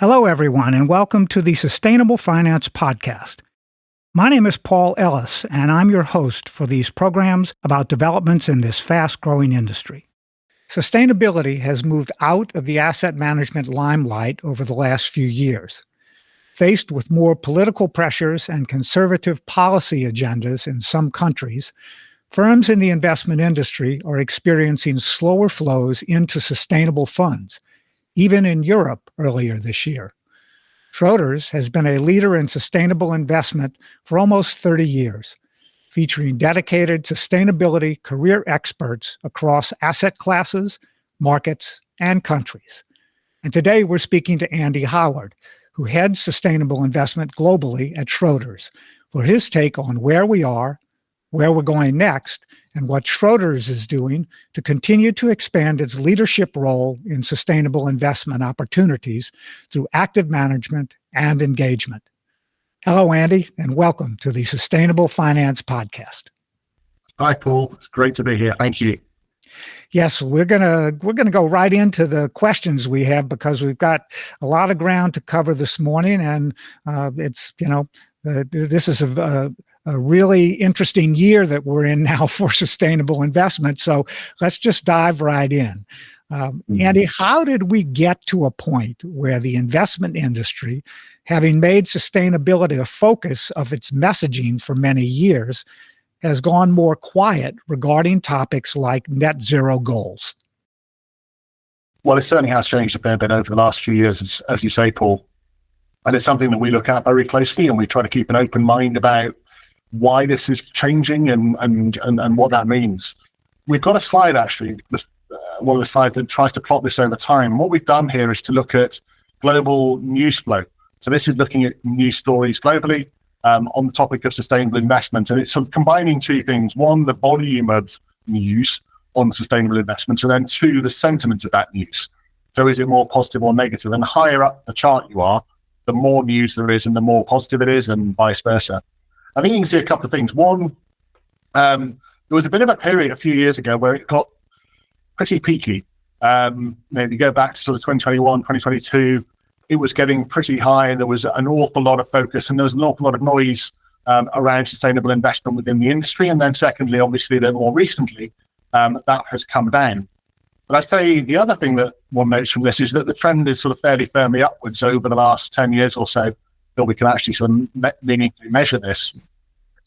Hello, everyone, and welcome to the Sustainable Finance Podcast. My name is Paul Ellis, and I'm your host for these programs about developments in this fast-growing industry. Sustainability has moved out of the asset management limelight over the last few years. Faced with more political pressures and conservative policy agendas in some countries, firms in the investment industry are experiencing slower flows into sustainable funds, even in Europe earlier this year. Schroders has been a leader in sustainable investment for almost 30 years, featuring dedicated sustainability career experts across asset classes, markets, and countries. And today we're speaking to Andy Howard, who heads sustainable investment globally at Schroders, for his take on where we are, where we're going next, and what Schroders is doing to continue to expand its leadership role in sustainable investment opportunities through active management and engagement. Hello, Andy, and welcome to the Sustainable Finance Podcast. Hi, Paul. It's great to be here. Thank you. Yes, we're gonna go right into the questions we have because we've got a lot of ground to cover this morning, and this is a really interesting year that we're in now for sustainable investment. So let's just dive right in. Andy, how did we get to a point where the investment industry, having made sustainability a focus of its messaging for many years, has gone more quiet regarding topics like net zero goals? Well, it certainly has changed a fair bit over the last few years, as you say, Paul. And it's something that we look at very closely, and we try to keep an open mind about why this is changing and what that means. We've got a slide, actually, one of the slides that tries to plot this over time. What we've done here is to look at global news flow. So this is looking at news stories globally on the topic of sustainable investment. And it's sort of combining two things. One, the volume of news on sustainable investment, and then two, the sentiment of that news. So is it more positive or negative? And the higher up the chart you are, the more news there is and the more positive it is, and vice versa. I think you can see a couple of things. One, there was a bit of a period a few years ago where it got pretty peaky. Maybe go back to sort of 2021, 2022, it was getting pretty high, and there was an awful lot of focus, and there was an awful lot of noise around sustainable investment within the industry. And then secondly, obviously, then more recently, that has come down. But I'd say the other thing that one notes from this is that the trend is sort of fairly firmly upwards over the last 10 years or so, that we can actually sort of meaningfully measure this.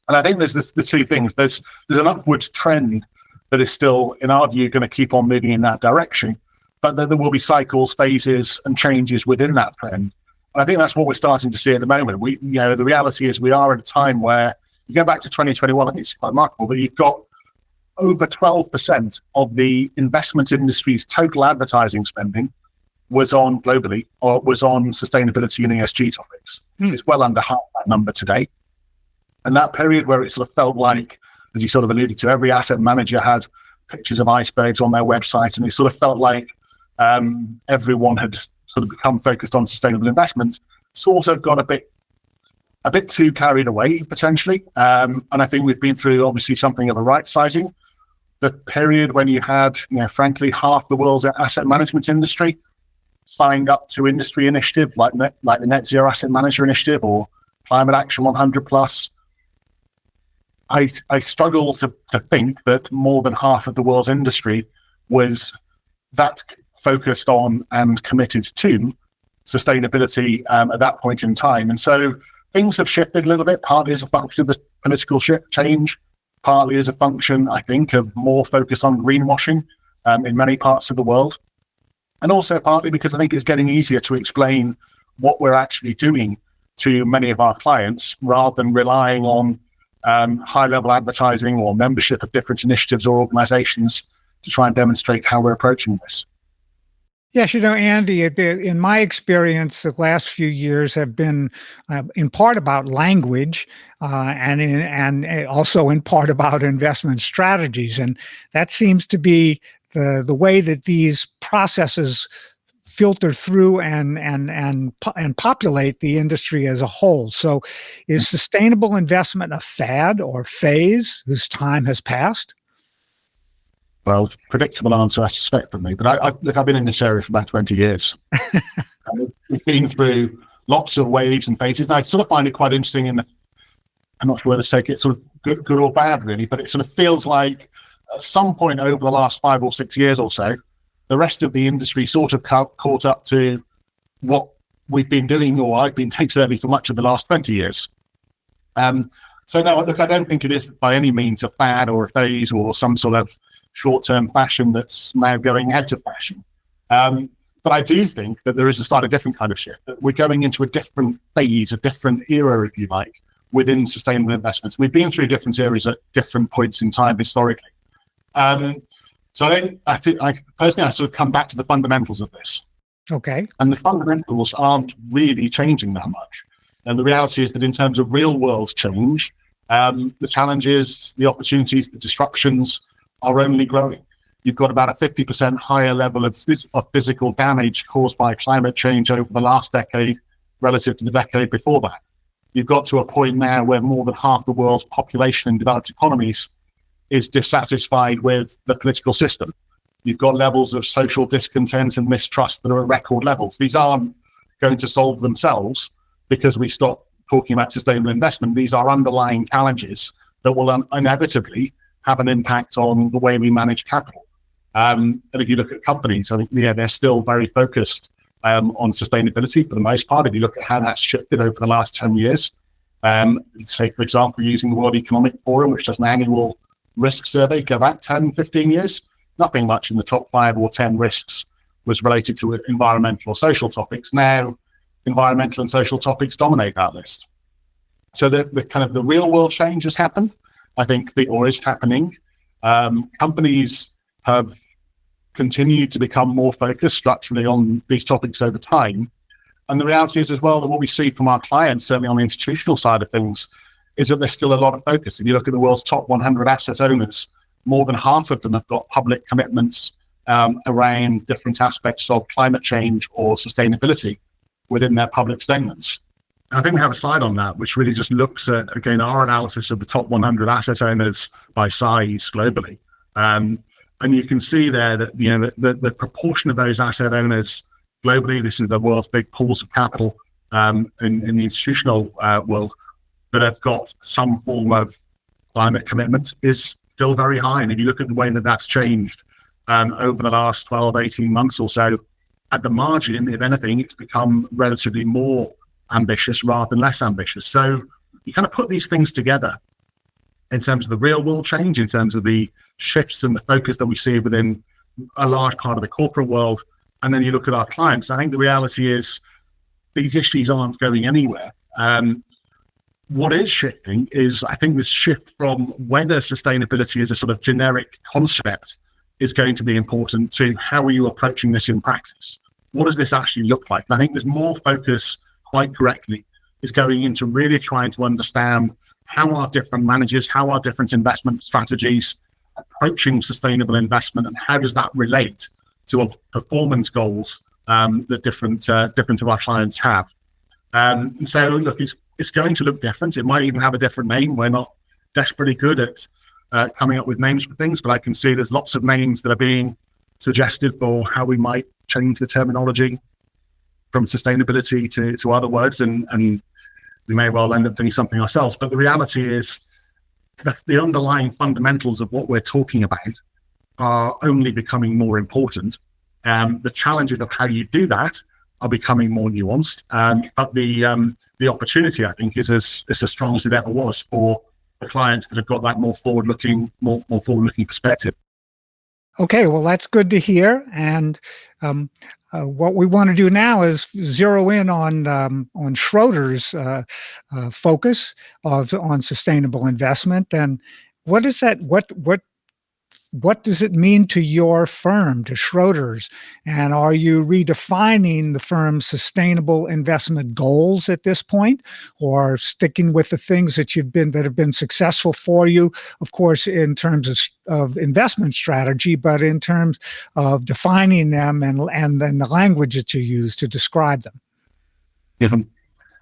And I think there's the two things. There's an upwards trend that is still, in our view, going to keep on moving in that direction. But then there will be cycles, phases, and changes within that trend. And I think that's what we're starting to see at the moment. The reality is we are at a time where, you go back to 2021, I think it's quite remarkable that you've got over 12% of the investment industry's total advertising spending was on globally, or was on sustainability and ESG topics. It's well under half that number today. And that period where it sort of felt like, as you sort of alluded to, every asset manager had pictures of icebergs on their website, and it sort of felt like everyone had sort of become focused on sustainable investment, sort of got a bit too carried away, potentially. And I think we've been through, obviously, something of a right sizing. The period when you had, frankly, half the world's asset management industry signed up to industry initiative like the Net Zero Asset Manager Initiative or Climate Action 100 Plus. I struggle to think that more than half of the world's industry was that focused on and committed to sustainability at that point in time. And so things have shifted a little bit, partly as a function of the political change, partly as a function, I think, of more focus on greenwashing in many parts of the world. And also partly because I think it's getting easier to explain what we're actually doing to many of our clients, rather than relying on high-level advertising or membership of different initiatives or organizations to try and demonstrate how we're approaching this. Yes, Andy, in my experience, the last few years have been in part about language and also in part about investment strategies. And that seems to be the way that these processes filter through and populate the industry as a whole. So is sustainable investment a fad or phase whose time has passed? Well, predictable answer, I suspect, from me. But I've been in this area for about 20 years. We've been through lots of waves and phases. And I sort of find it quite interesting I'm not sure whether to say it's sort of good or bad, really, but it sort of feels like at some point over the last 5 or 6 years or so, the rest of the industry sort of caught up to what we've been doing, or I've been doing certainly for much of the last 20 years. So no, look, I don't think it is by any means a fad or a phase or some sort of short-term fashion that's now going out of fashion. But I do think that there is a slightly different kind of shift, that we're going into a different phase, a different era, if you like, within sustainable investments. We've been through different areas at different points in time historically. So I think personally, I sort of come back to the fundamentals of this. Okay. And the fundamentals aren't really changing that much. And the reality is that in terms of real world change, the challenges, the opportunities, the disruptions are only growing. You've got about a 50% higher level of physical damage caused by climate change over the last decade relative to the decade before that. You've got to a point now where more than half the world's population in developed economies is dissatisfied with the political system. You've got levels of social discontent and mistrust that are at record levels. These aren't going to solve themselves because we stop talking about sustainable investment. These are underlying challenges that will inevitably have an impact on the way we manage capital. And if you look at companies, I think they're still very focused on sustainability for the most part. If you look at how that's shifted over the last 10 years, say, for example, using the World Economic Forum, which does an annual risk survey, go back 10, 15 years, nothing much in the top 5 or 10 risks was related to environmental or social topics. Now, environmental and social topics dominate that list. So the kind of the real world change has happened, I think, or is happening. Companies have continued to become more focused structurally on these topics over time. And the reality is as well that what we see from our clients, certainly on the institutional side of things, is that there's still a lot of focus. If you look at the world's top 100 asset owners, more than half of them have got public commitments around different aspects of climate change or sustainability within their public statements. And I think we have a slide on that, which really just looks at, again, our analysis of the top 100 asset owners by size globally. And you can see there that, the proportion of those asset owners globally, this is the world's big pools of capital in the institutional world, that have got some form of climate commitment is still very high. And if you look at the way that that's changed over the last 12, 18 months or so, at the margin, if anything, it's become relatively more ambitious rather than less ambitious. So you kind of put these things together in terms of the real world change, in terms of the shifts and the focus that we see within a large part of the corporate world. And then you look at our clients. I think the reality is these issues aren't going anywhere. What is shifting is, I think, this shift from whether sustainability is a sort of generic concept is going to be important to how are you approaching this in practice? What does this actually look like? And I think there's more focus, quite correctly, is going into really trying to understand how are different managers, how are different investment strategies approaching sustainable investment, and how does that relate to performance goals that different of our clients have. And so, look, it's going to look different. It might even have a different name. We're not desperately good at coming up with names for things, but I can see there's lots of names that are being suggested for how we might change the terminology from sustainability to other words, and we may well end up doing something ourselves. But the reality is that the underlying fundamentals of what we're talking about are only becoming more important. The challenges of how you do that are becoming more nuanced. But the opportunity, I think, is as strong as it ever was for the clients that have got that more forward-looking perspective. Okay, well, that's good to hear. And what we want to do now is zero in on Schroders' focus on sustainable investment. And what is that? What does it mean to your firm, to Schroders? And are you redefining the firm's sustainable investment goals at this point, or sticking with the things that have been successful for you, of course, in terms of investment strategy, but in terms of defining them and then the language that you use to describe them? Yeah.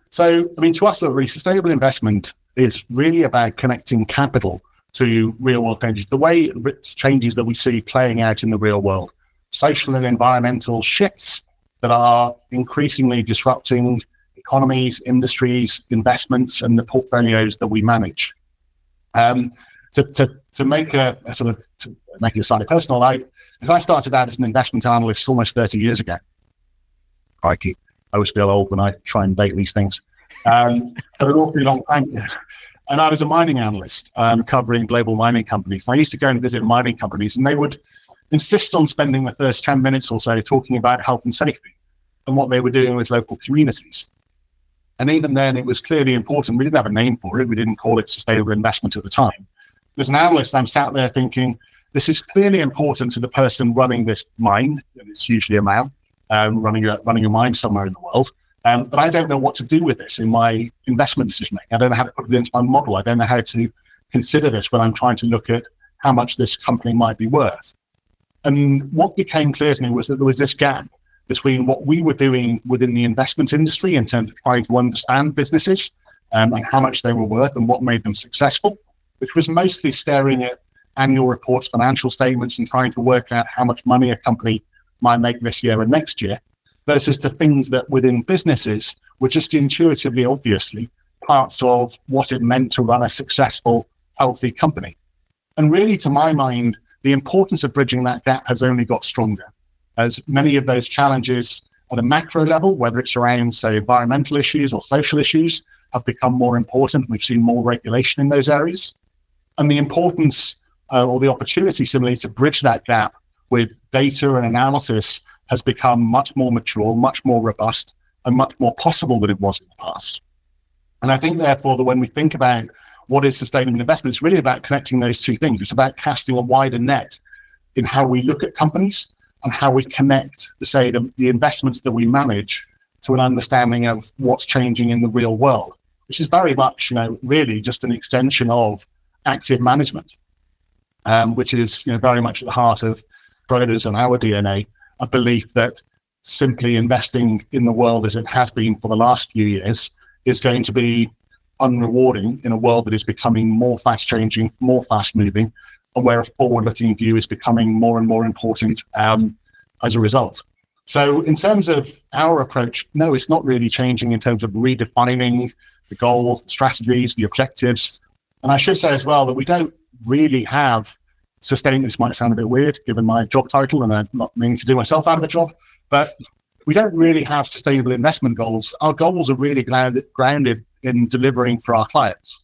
So, I mean, to us, really, sustainable investment is really about connecting capital to real world changes, the way changes that we see playing out in the real world, social and environmental shifts that are increasingly disrupting economies, industries, investments, and the portfolios that we manage. To make a sort of, to make it slightly personal, I started out as an investment analyst almost 30 years ago. Crikey, I always feel old when I try and date these things. For an awfully long time. And I was a mining analyst covering global mining companies. And I used to go and visit mining companies, and they would insist on spending the first 10 minutes or so talking about health and safety and what they were doing with local communities. And even then, it was clearly important. We didn't have a name for it. We didn't call it sustainable investment at the time. As an analyst, I'm sat there thinking, this is clearly important to the person running this mine, and it's usually a man, running a mine somewhere in the world. But I don't know what to do with this in my investment decision making. I don't know how to put it into my model. I don't know how to consider this when I'm trying to look at how much this company might be worth. And what became clear to me was that there was this gap between what we were doing within the investment industry in terms of trying to understand businesses and how much they were worth and what made them successful, which was mostly staring at annual reports, financial statements, and trying to work out how much money a company might make this year and next year, versus the things that within businesses were just intuitively, obviously, parts of what it meant to run a successful, healthy company. And really, to my mind, the importance of bridging that gap has only got stronger, as many of those challenges at a macro level, whether it's around, say, environmental issues or social issues, have become more important. We've seen more regulation in those areas. And the importance or the opportunity, similarly, to bridge that gap with data and analysis has become much more mature, much more robust, and much more possible than it was in the past. And I think, therefore, that when we think about what is sustainable investment, it's really about connecting those two things. It's about casting a wider net in how we look at companies and how we connect, say, the investments that we manage to an understanding of what's changing in the real world, which is very much, really just an extension of active management, which is, very much at the heart of Schroders and our DNA, a belief that simply investing in the world as it has been for the last few years is going to be unrewarding in a world that is becoming more fast changing, more fast moving, and where a forward-looking view is becoming more and more important as a result. So in terms of our approach, no, it's not really changing in terms of redefining the goals, the strategies, the objectives. And I should say as well that we don't really have sustainable, this might sound a bit weird given my job title, and I'm not meaning to do myself out of the job, but we don't really have sustainable investment goals. Our goals are really grounded in delivering for our clients.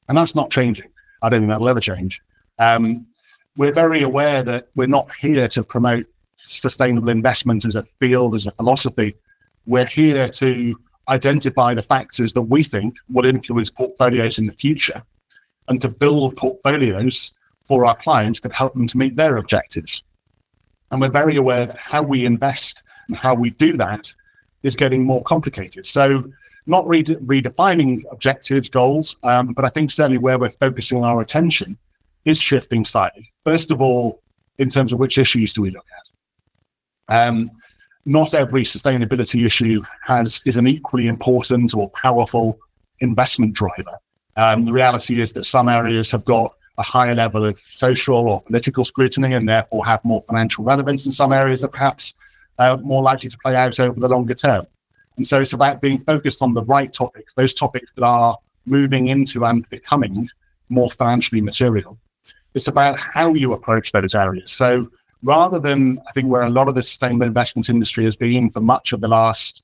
And that's not changing. I don't think that'll ever change. We're very aware that we're not here to promote sustainable investment as a field, as a philosophy. We're here to identify the factors that we think will influence portfolios in the future and to build portfolios for our clients that help them to meet their objectives. And we're very aware that how we invest and how we do that is getting more complicated. So not redefining objectives, goals, but I think certainly where we're focusing our attention is shifting slightly. First of all, in terms of which issues do we look at? Not every sustainability issue is an equally important or powerful investment driver. The reality is that some areas have got a higher level of social or political scrutiny and therefore have more financial relevance, and some areas are perhaps more likely to play out over the longer term. And so it's about being focused on the right topics, those topics that are moving into and becoming more financially material. It's about how you approach those areas. So rather than, I think, where a lot of the sustainable investment industry has been for much of the last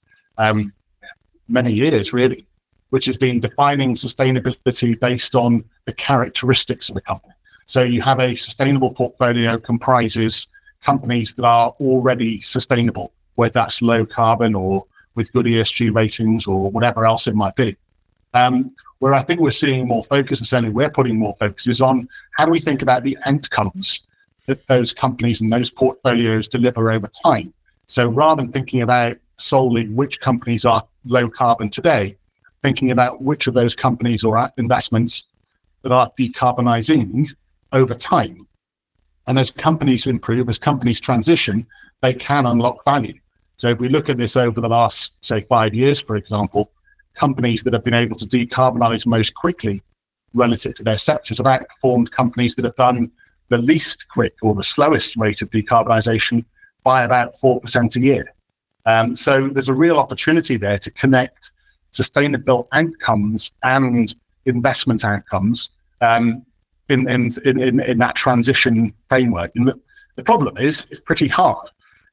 many years, really, which has been defining sustainability based on the characteristics of the company. So you have a sustainable portfolio comprises companies that are already sustainable, whether that's low carbon or with good ESG ratings or whatever else it might be. Where I think we're seeing more focus, and certainly we're putting more focus, is on how do we think about the outcomes that those companies and those portfolios deliver over time. So rather than thinking about solely which companies are low carbon today, thinking about which of those companies or investments that are decarbonizing over time. And as companies improve, as companies transition, they can unlock value. So if we look at this over the last, say, 5 years, for example, companies that have been able to decarbonize most quickly relative to their sectors have outperformed companies that have done the least quick or the slowest rate of decarbonization by about 4% a year. So there's a real opportunity there to connect sustainable outcomes and investment outcomes in that transition framework. And the problem is, it's pretty hard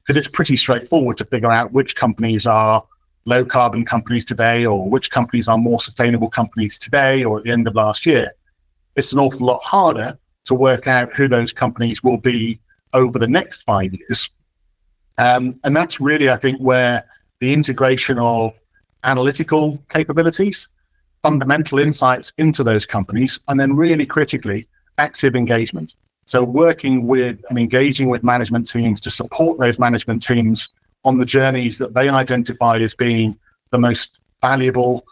because it's pretty straightforward to figure out which companies are low carbon companies today or which companies are more sustainable companies today or at the end of last year. It's an awful lot harder to work out who those companies will be over the next 5 years. And that's really, I think, where the integration of analytical capabilities, fundamental insights into those companies, and then really critically, active engagement. So working with and engaging with management teams to support those management teams on the journeys that they identified as being the most valuable,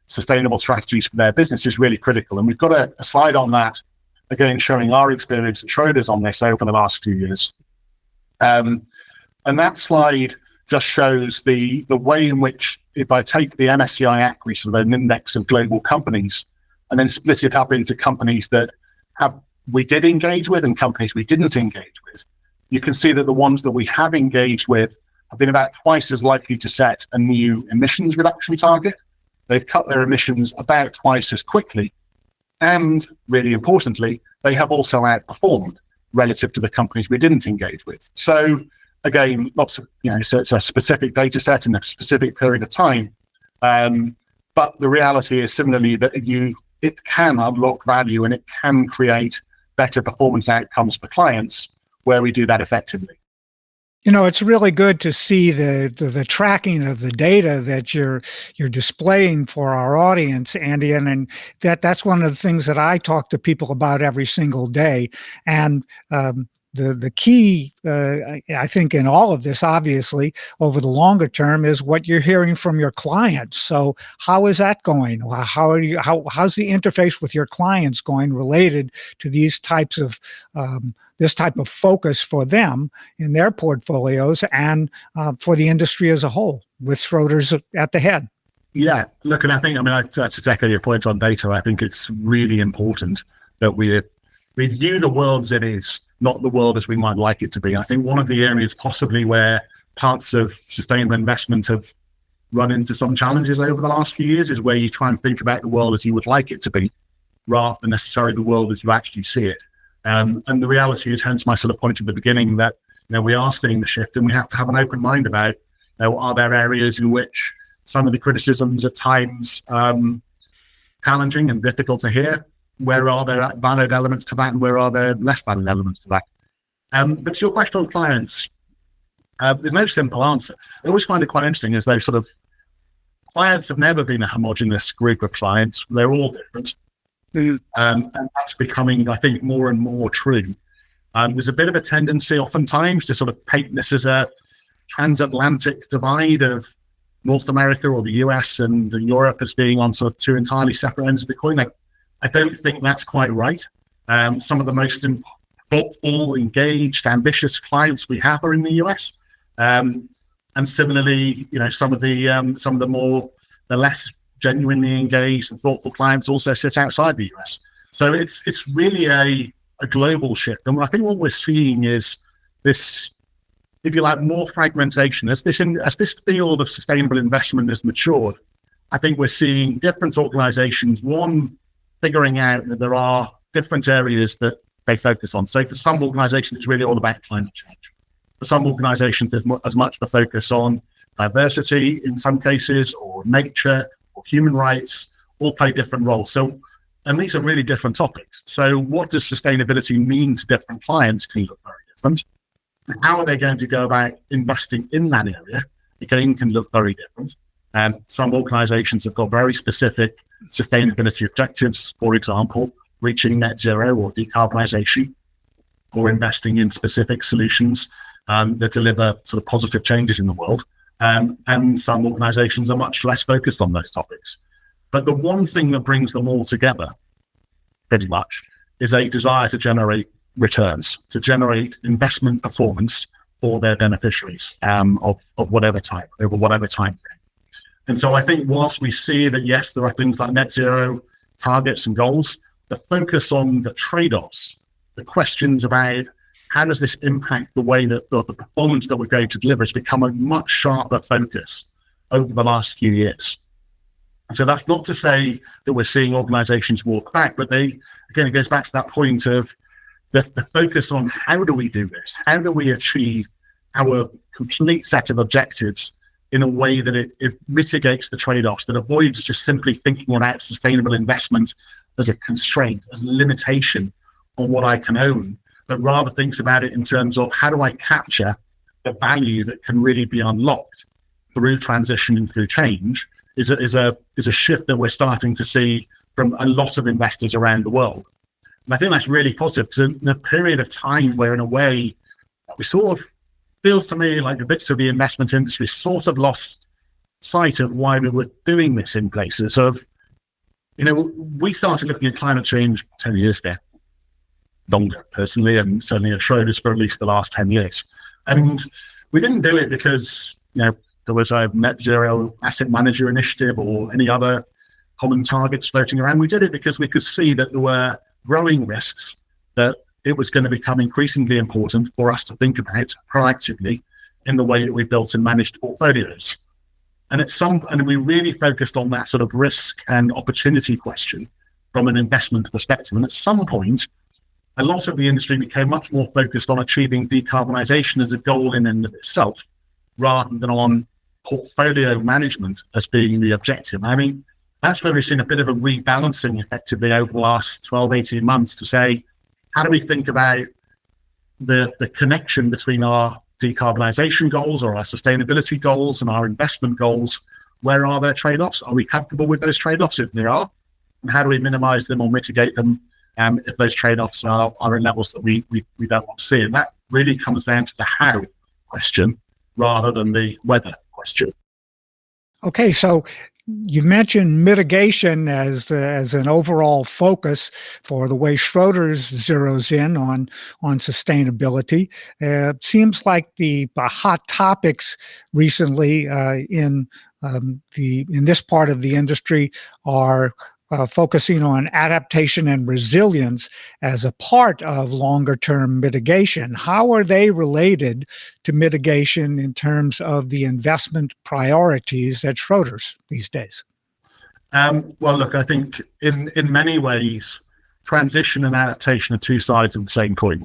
sustainable strategies for their business is really critical. And we've got a slide on that, again, showing our experience at Schroders on this over the last few years. And that slide just shows the way in which, if I take the MSCI ACRI, sort of an index of global companies, and then split it up into companies that we did engage with and companies we didn't engage with, you can see that the ones that we have engaged with have been about twice as likely to set a new emissions reduction target. They've cut their emissions about twice as quickly. And really importantly, they have also outperformed relative to the companies we didn't engage with. So again, lots of, so it's a specific data set in a specific period of time. But the reality is similarly that it can unlock value and it can create better performance outcomes for clients where we do that effectively. It's really good to see the tracking of the data that you're displaying for our audience, Andy, and that's one of the things that I talk to people about every single day. And the key, I think, in all of this, obviously, over the longer term, is what you're hearing from your clients. So, how is that going? How's the interface with your clients going related to these types of this type of focus for them in their portfolios and for the industry as a whole, with Schroders at the head? Yeah, look, and I to echo your point on data, I think it's really important that we view the world as it is, not the world as we might like it to be. I think one of the areas possibly where parts of sustainable investment have run into some challenges over the last few years is where you try and think about the world as you would like it to be, rather than necessarily the world as you actually see it. And the reality is, hence my sort of point at the beginning, that we are seeing the shift, and we have to have an open mind about are there areas in which some of the criticisms at times challenging and difficult to hear. Where are there valid elements to that, and where are there less valid elements to that? But to your question on clients, there's no simple answer. I always find it quite interesting as though sort of clients have never been a homogenous group of clients. They're all different. And that's becoming, I think, more and more true. There's a bit of a tendency oftentimes to sort of paint this as a transatlantic divide of North America or the US and Europe as being on sort of two entirely separate ends of the coin. I don't think that's quite right. Some of the most thoughtful, engaged, ambitious clients we have are in the US, and similarly, some of the less genuinely engaged and thoughtful clients also sit outside the US. So it's really a global shift, and I think what we're seeing is this, if you like, more fragmentation as this field of sustainable investment has matured. I think we're seeing different organizations, figuring out that there are different areas that they focus on. So for some organizations, it's really all about climate change. For some organizations, there's as much of a focus on diversity in some cases, or nature, or human rights, all play different roles. So, and these are really different topics. So what does sustainability mean to different clients can look very different. How are they going to go about investing in that area? Again, can look very different. Some organizations have got very specific sustainability objectives, for example, reaching net zero or decarbonization, or investing in specific solutions that deliver sort of positive changes in the world. And some organizations are much less focused on those topics. But the one thing that brings them all together, pretty much, is a desire to generate returns, to generate investment performance for their beneficiaries of whatever type, over whatever time frame. And so I think whilst we see that, yes, there are things like net zero targets and goals, the focus on the trade-offs, the questions about how does this impact the way that the performance that we're going to deliver has become a much sharper focus over the last few years. So that's not to say that we're seeing organizations walk back, but it goes back to that point of the focus on how do we do this? How do we achieve our complete set of objectives in a way that it mitigates the trade-offs, that avoids just simply thinking about sustainable investment as a constraint, as a limitation on what I can own, but rather thinks about it in terms of how do I capture the value that can really be unlocked through transition and through change is a shift that we're starting to see from a lot of investors around the world. And I think that's really positive, because in a period of time where, in a way, we sort of feels to me like the bits of the investment industry sort of lost sight of why we were doing this in places of, we started looking at climate change 10 years ago, longer personally, and certainly at Schroders for at least the last 10 years. And we didn't do it because, there was a net zero asset manager initiative or any other common targets floating around. We did it because we could see that there were growing risks, that it was going to become increasingly important for us to think about proactively in the way that we built and managed portfolios. And we really focused on that sort of risk and opportunity question from an investment perspective. And at some point, a lot of the industry became much more focused on achieving decarbonisation as a goal in and of itself, rather than on portfolio management as being the objective. I mean, that's where we've seen a bit of a rebalancing effectively over the last 12, 18 months to say, how do we think about the connection between our decarbonisation goals or our sustainability goals and our investment goals? Where are there trade-offs? Are we comfortable with those trade-offs if there are? And how do we minimise them or mitigate them if those trade-offs are at levels that we don't want to see? And that really comes down to the how question rather than the whether question. Okay, so you mentioned mitigation as an overall focus for the way Schroders zeroes in on sustainability. Seems like the hot topics recently in this part of the industry are focusing on adaptation and resilience as a part of longer-term mitigation. How are they related to mitigation in terms of the investment priorities at Schroders these days? Well, look, I think in many ways, transition and adaptation are two sides of the same coin.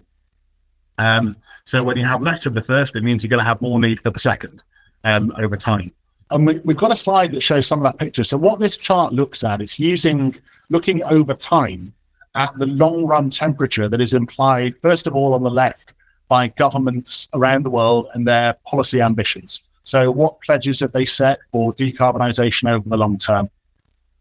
So when you have less of the first, it means you're going to have more need for the second over time. And we've got a slide that shows some of that picture. So what this chart looks at is looking over time at the long run temperature that is implied, first of all, on the left by governments around the world and their policy ambitions. So what pledges have they set for decarbonisation over the long term?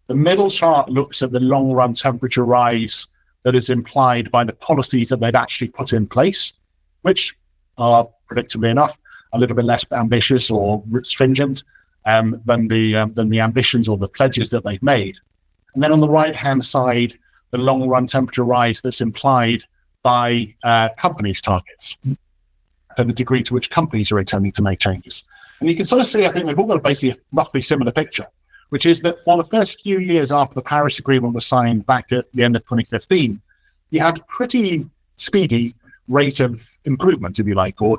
The middle chart looks at the long run temperature rise that is implied by the policies that they've actually put in place, which are, predictably enough, a little bit less ambitious or stringent than the ambitions or the pledges that they've made. And then on the right-hand side, the long-run temperature rise that's implied by companies' targets, and the degree to which companies are intending to make changes. And you can sort of see, I think we've all got basically a roughly similar picture, which is that for the first few years after the Paris Agreement was signed back at the end of 2015, you had a pretty speedy rate of improvement, if you like, or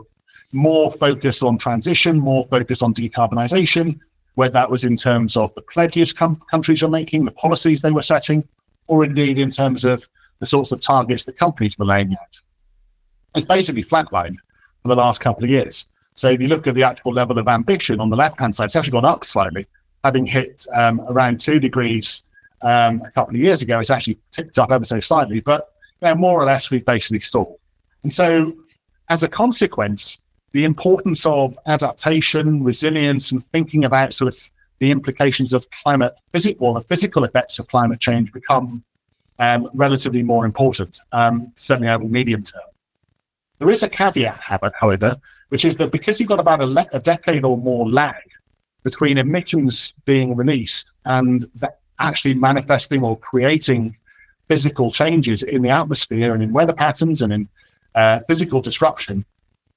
more focus on transition, more focus on decarbonisation, whether that was in terms of the pledges countries are making, the policies they were setting, or indeed in terms of the sorts of targets that companies were laying out. It's basically flatlined for the last couple of years. So if you look at the actual level of ambition on the left-hand side, it's actually gone up slightly, having hit around 2 degrees a couple of years ago. It's actually ticked up ever so slightly, but more or less we've basically stalled. And so as a consequence, the importance of adaptation, resilience, and thinking about sort of the implications of the physical effects of climate change become relatively more important, certainly over the medium term. There is a caveat, however, which is that because you've got about a decade or more lag between emissions being released and actually manifesting or creating physical changes in the atmosphere and in weather patterns and in physical disruption,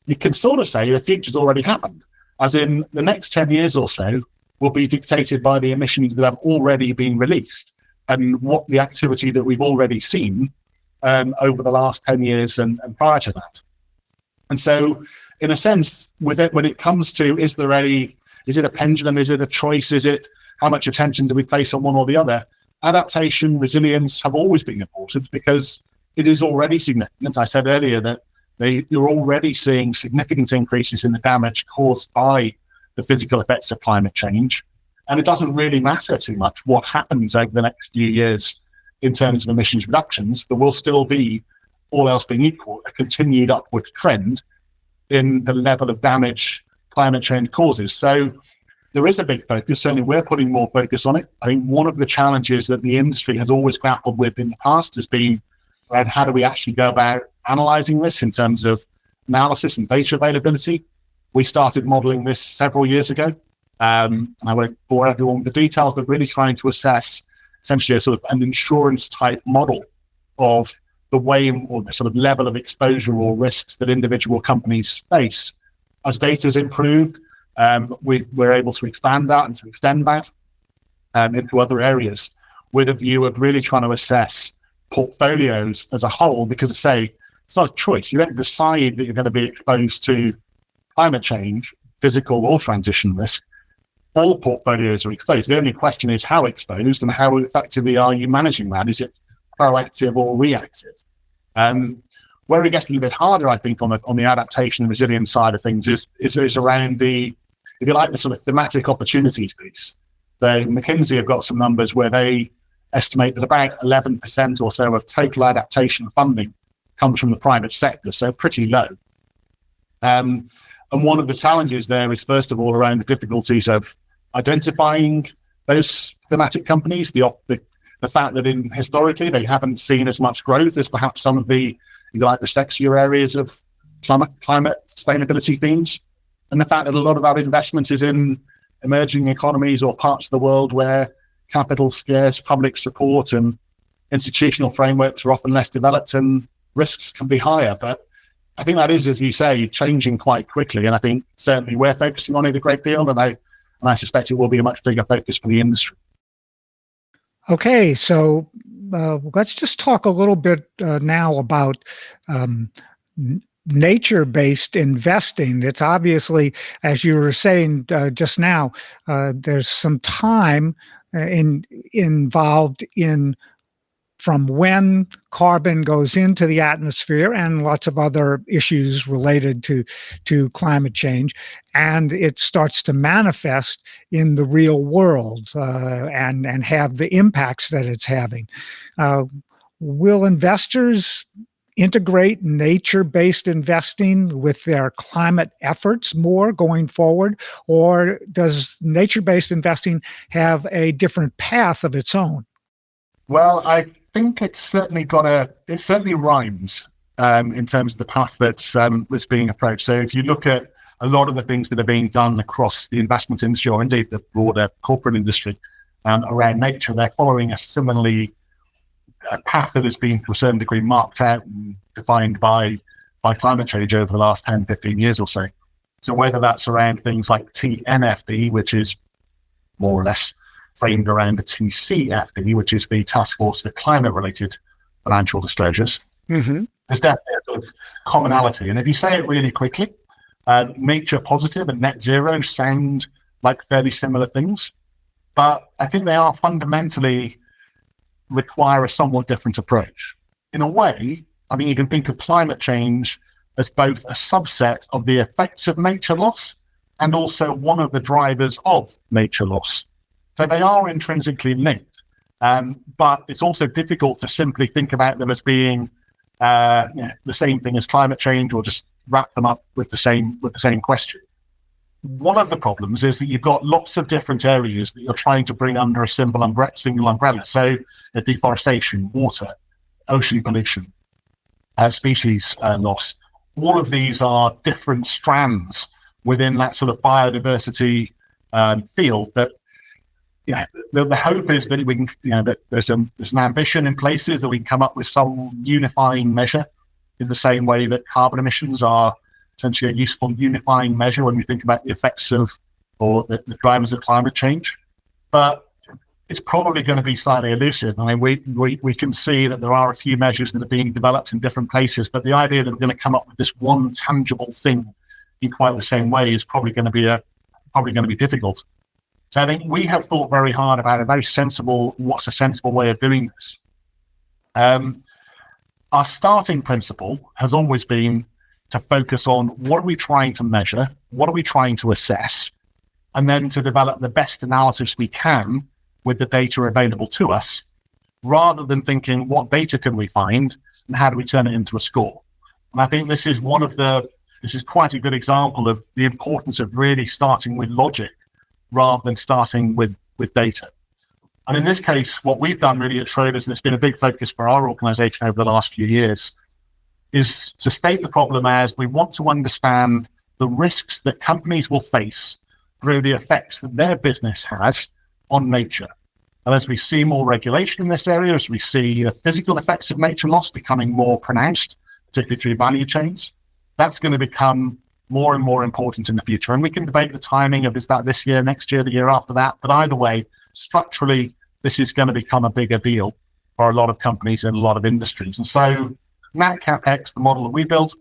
you can sort of say the future's already happened, as in the next 10 years or so will be dictated by the emissions that have already been released and what the activity that we've already seen over the last 10 years and prior to that. And so, in a sense, with it, when it comes to, is it a pendulum? Is it a choice? Is it how much attention do we place on one or the other? Adaptation, resilience have always been important because it is already significant. As I said earlier, that you're already seeing significant increases in the damage caused by the physical effects of climate change. And it doesn't really matter too much what happens over the next few years in terms of emissions reductions. There will still be, all else being equal, a continued upward trend in the level of damage climate change causes. So there is a big focus. Certainly we're putting more focus on it. I think one of the challenges that the industry has always grappled with in the past has been around how do we actually go about analysing this in terms of analysis and data availability. We started modelling this several years ago. And I won't bore everyone with the details, but really trying to assess essentially a sort of an insurance type model of the way or the sort of level of exposure or risks that individual companies face. As data has improved, we're able to expand that and to extend that into other areas with a view of really trying to assess portfolios as a whole, because I say it's not a choice. You don't decide that you're going to be exposed to climate change, physical or transition risk. All portfolios are exposed. The only question is how exposed and how effectively are you managing that? Is it proactive or reactive? Where it gets a little bit harder, I think, on the adaptation and resilience side of things is around the, if you like, the sort of thematic opportunities piece. So McKinsey have got some numbers where they estimate that about 11% or so of total adaptation funding comes from the private sector, so pretty low. And one of the challenges there is, first of all, around the difficulties of identifying those thematic companies, the fact that historically they haven't seen as much growth as perhaps some of the, like the sexier areas of climate sustainability themes, and the fact that a lot of our investment is in emerging economies or parts of the world where capital scarce, public support and institutional frameworks are often less developed and risks can be higher. But I think that is, as you say, changing quite quickly. And I think certainly we're focusing on it a great deal, and I suspect it will be a much bigger focus for the industry. Okay, so let's just talk a little bit now about nature-based investing. It's obviously, as you were saying just now, there's some time involved in from when carbon goes into the atmosphere and lots of other issues related to climate change, and it starts to manifest in the real world and have the impacts that it's having. Will investors integrate nature-based investing with their climate efforts more going forward, or does nature-based investing have a different path of its own? Well, I think it's certainly it certainly rhymes in terms of the path that's being approached. So if you look at a lot of the things that are being done across the investment industry, or indeed the broader corporate industry around nature, they're following a path that has been to a certain degree marked out and defined by climate change over the last 10, 15 years or so. So whether that's around things like TNFD, which is more or less framed around the TCFD, which is the Task Force for Climate-Related Financial Disclosures. Mm-hmm. There's definitely a sort of commonality. And if you say it really quickly, nature positive and net zero sound like fairly similar things, but I think they are fundamentally require a somewhat different approach. In a way, I mean, you can think of climate change as both a subset of the effects of nature loss and also one of the drivers of nature loss. So they are intrinsically linked, but it's also difficult to simply think about them as being the same thing as climate change, or just wrap them up with the same question. One of the problems is that you've got lots of different areas that you're trying to bring under a single umbrella. So deforestation, water, ocean pollution, species loss. All of these are different strands within that sort of biodiversity field that, the hope is that we can, that there's an ambition in places that we can come up with some unifying measure in the same way that carbon emissions are essentially a useful unifying measure when we think about the effects of, or the drivers of climate change. But it's probably going to be slightly elusive. I mean, we can see that there are a few measures that are being developed in different places, but the idea that we're going to come up with this one tangible thing in quite the same way is probably going to be difficult. So I think we have thought very hard about what's a sensible way of doing this. Our starting principle has always been to focus on what are we trying to measure, what are we trying to assess, and then to develop the best analysis we can with the data available to us, rather than thinking what data can we find and how do we turn it into a score. And I think this is quite a good example of the importance of really starting with logic rather than starting with data. And in this case, what we've done really at Schroders, and it's been a big focus for our organization over the last few years, is to state the problem as we want to understand the risks that companies will face through the effects that their business has on nature. And as we see more regulation in this area, as we see the physical effects of nature loss becoming more pronounced, particularly through value chains, that's going to become more and more important in the future. And we can debate the timing of, is that this year, next year, the year after that? But either way, structurally, this is going to become a bigger deal for a lot of companies in a lot of industries. And so NatCapX, the model that we built,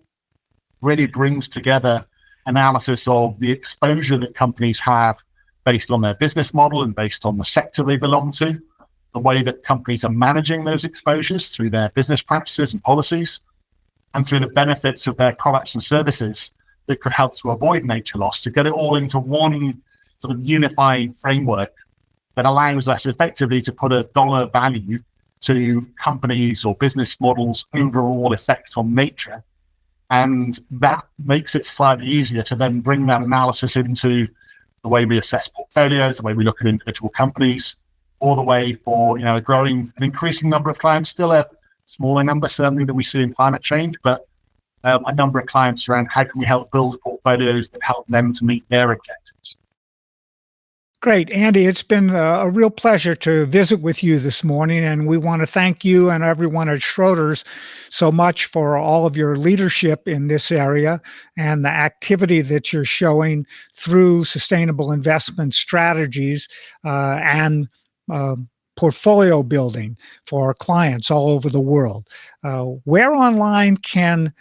really brings together analysis of the exposure that companies have based on their business model and based on the sector they belong to, the way that companies are managing those exposures through their business practices and policies, and through the benefits of their products and services that could help to avoid nature loss, to get it all into one sort of unified framework that allows us effectively to put a dollar value to companies or business models' overall effect on nature. And that makes it slightly easier to then bring that analysis into the way we assess portfolios, the way we look at individual companies, all the way for an increasing number of clients, still a smaller number certainly than we see in climate change, but a number of clients around how can we help build portfolios that help them to meet their objectives. Great. Andy, it's been a real pleasure to visit with you this morning, and we want to thank you and everyone at Schroders so much for all of your leadership in this area and the activity that you're showing through sustainable investment strategies and portfolio building for clients all over the world. Where online can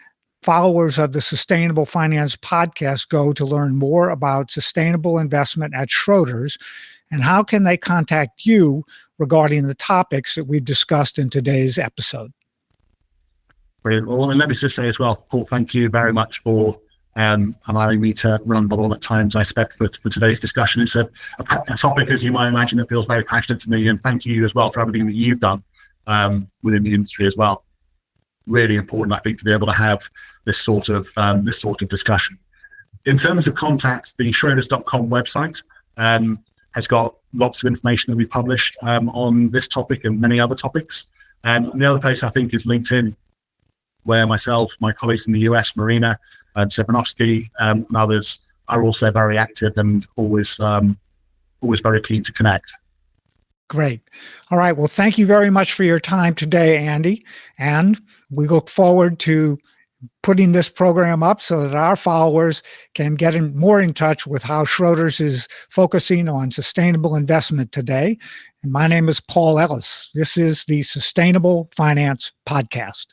followers of the Sustainable Finance Podcast go to learn more about sustainable investment at Schroders, and how can they contact you regarding the topics that we've discussed in today's episode? Brilliant. Well, and let me just say as well, Paul, thank you very much for allowing me to run all the times I spent for today's discussion. It's a topic, as you might imagine, that feels very passionate to me, and thank you as well for everything that you've done within the industry as well. Really important, I think, to be able to have this sort of discussion. In terms of contacts, the Schroders.com website has got lots of information that we published on this topic and many other topics. And the other place I think is LinkedIn, where myself, my colleagues in the US, Marina and Stepanovsky, and others are also very active and always very keen to connect. Great. All right. Well, thank you very much for your time today, Andy. And we look forward to putting this program up so that our followers can get more in touch with how Schroders is focusing on sustainable investment today. And my name is Paul Ellis. This is the Sustainable Finance Podcast.